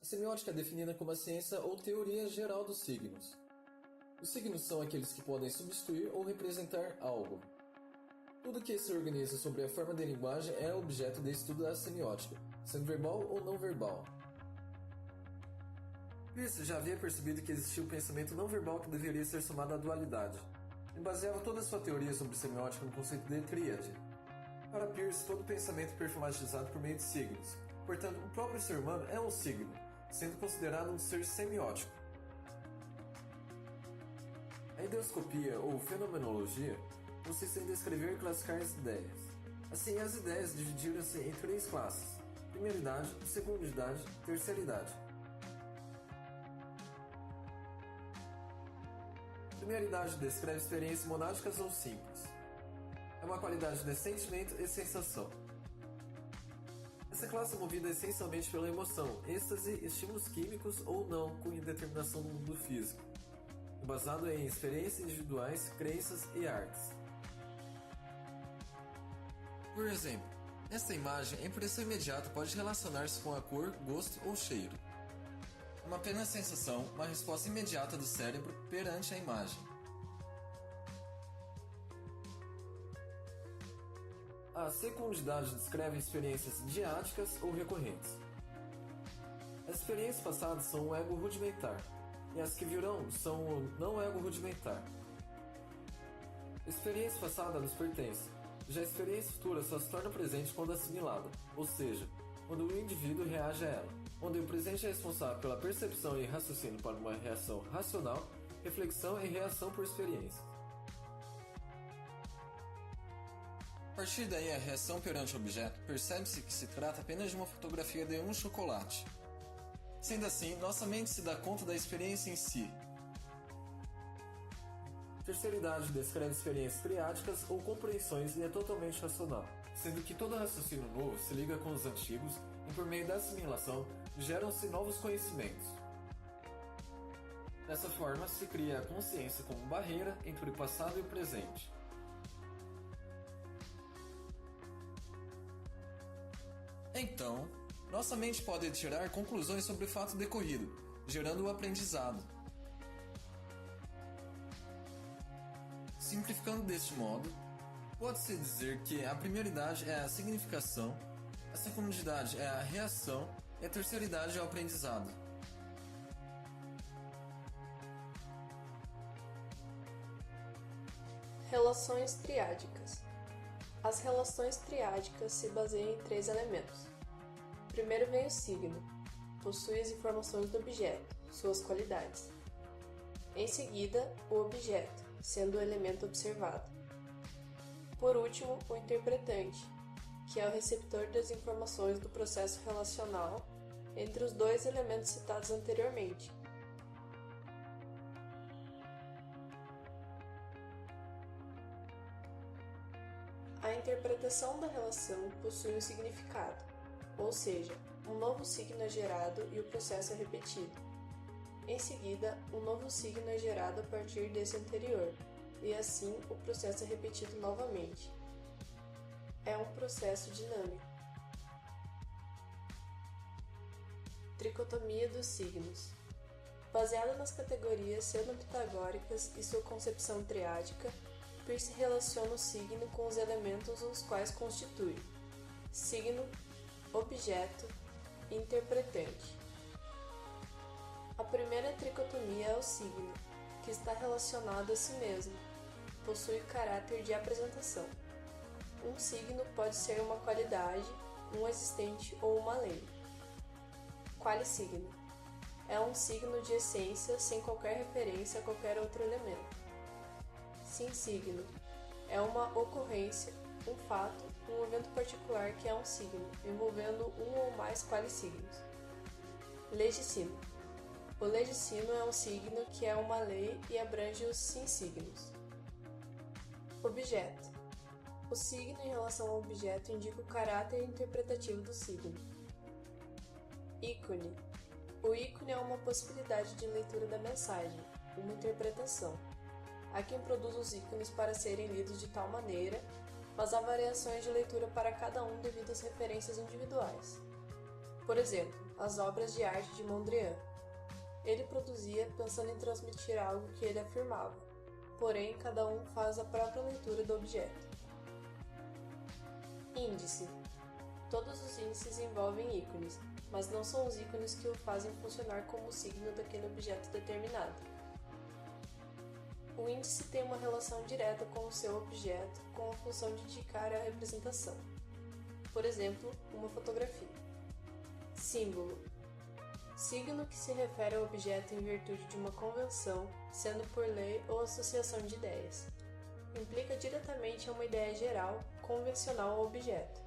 semiótica é definida como a ciência ou teoria geral dos signos. Os signos são aqueles que podem substituir ou representar algo. Tudo que se organiza sobre a forma de linguagem é objeto de estudo da semiótica, sendo verbal ou não verbal. Peirce já havia percebido que existia o pensamento não verbal que deveria ser somado à dualidade, e baseava toda a sua teoria sobre semiótica no conceito de tríade. Para Peirce, todo pensamento é performatizado por meio de signos, portanto, o próprio ser humano é um signo, sendo considerado um ser semiótico. A ideoscopia, ou fenomenologia, consiste em descrever e classificar as ideias. Assim, as ideias dividiram-se em três classes: primeira idade, segunda idade e terceira idade. Primeira idade descreve experiências monádicas ou simples. É uma qualidade de sentimento e sensação. Essa classe é movida essencialmente pela emoção, êxtase, estímulos químicos ou não com indeterminação do mundo físico, basado em experiências individuais, crenças e artes. Por exemplo, esta imagem, a impressão imediata pode relacionar-se com a cor, gosto ou cheiro. É uma apenas sensação, uma resposta imediata do cérebro perante a imagem. A secundidade descreve experiências diáticas ou recorrentes. As experiências passadas são o ego rudimentar, e as que virão são o não-ego rudimentar. A experiência passada nos pertence, já a experiência futura só se torna presente quando assimilada, ou seja, quando o indivíduo reage a ela, onde o presente é responsável pela percepção e raciocínio para uma reação racional, reflexão e reação por experiências. A partir daí, a reação perante o objeto percebe-se que se trata apenas de uma fotografia de um chocolate. Sendo assim, nossa mente se dá conta da experiência em si. A terceira idade descreve experiências triádicas ou compreensões e é totalmente racional, sendo que todo raciocínio novo se liga com os antigos e por meio da assimilação geram-se novos conhecimentos. Dessa forma, se cria a consciência como barreira entre o passado e o presente. Então, nossa mente pode tirar conclusões sobre o fato decorrido, gerando o aprendizado. Simplificando deste modo, pode-se dizer que a primeira idade é a significação, a segunda idade é a reação e a terceira idade é o aprendizado. Relações triádicas. As relações triádicas se baseiam em três elementos. Primeiro vem o signo, possui as informações do objeto, suas qualidades. Em seguida, o objeto, sendo o elemento observado. Por último, o interpretante, que é o receptor das informações do processo relacional entre os dois elementos citados anteriormente. A interpretação da relação possui um significado, ou seja, um novo signo é gerado e o processo é repetido. Em seguida, um novo signo é gerado a partir desse anterior, e assim o processo é repetido novamente. É um processo dinâmico. Tricotomia dos signos. Baseada nas categorias pseudo-pitagóricas e sua concepção triádica, Peirce relaciona o signo com os elementos os quais constitui signo, objeto e interpretante. A primeira tricotomia é o signo, que está relacionado a si mesmo, possui caráter de apresentação. Um signo pode ser uma qualidade, um existente ou uma lei. Qualisigno é um signo de essência sem qualquer referência a qualquer outro elemento. Sinsigno é uma ocorrência, um fato, um evento particular que é um signo, envolvendo um ou mais qualisignos. Legicino. O legicino é um signo que é uma lei e abrange os sinsignos. Objeto. O signo em relação ao objeto indica o caráter interpretativo do signo. Ícone. O ícone é uma possibilidade de leitura da mensagem, uma interpretação. Há quem produz os ícones para serem lidos de tal maneira, mas há variações de leitura para cada um devido às referências individuais. Por exemplo, as obras de arte de Mondrian. Ele produzia pensando em transmitir algo que ele afirmava, porém cada um faz a própria leitura do objeto. Índice. Todos os índices envolvem ícones, mas não são os ícones que o fazem funcionar como o signo daquele objeto determinado. O índice tem uma relação direta com o seu objeto, com a função de indicar a representação. Por exemplo, uma fotografia. Símbolo. Signo que se refere ao objeto em virtude de uma convenção, sendo por lei ou associação de ideias. Implica diretamente a uma ideia geral, convencional ao objeto.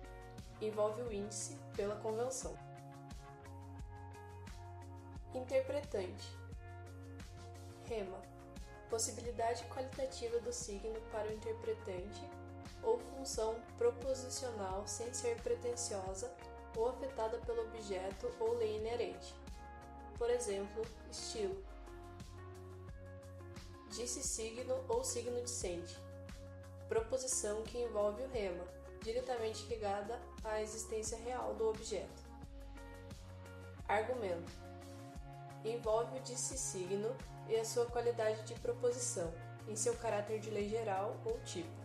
Envolve o índice pela convenção. Interpretante. Rema. Possibilidade qualitativa do signo para o interpretante ou função proposicional sem ser pretensiosa ou afetada pelo objeto ou lei inerente. Por exemplo, estilo. Disse signo ou signo dissente. Proposição que envolve o rema, diretamente ligada à existência real do objeto. Argumento. Envolve o disse signo e a sua qualidade de proposição, em seu caráter de lei geral ou tipo.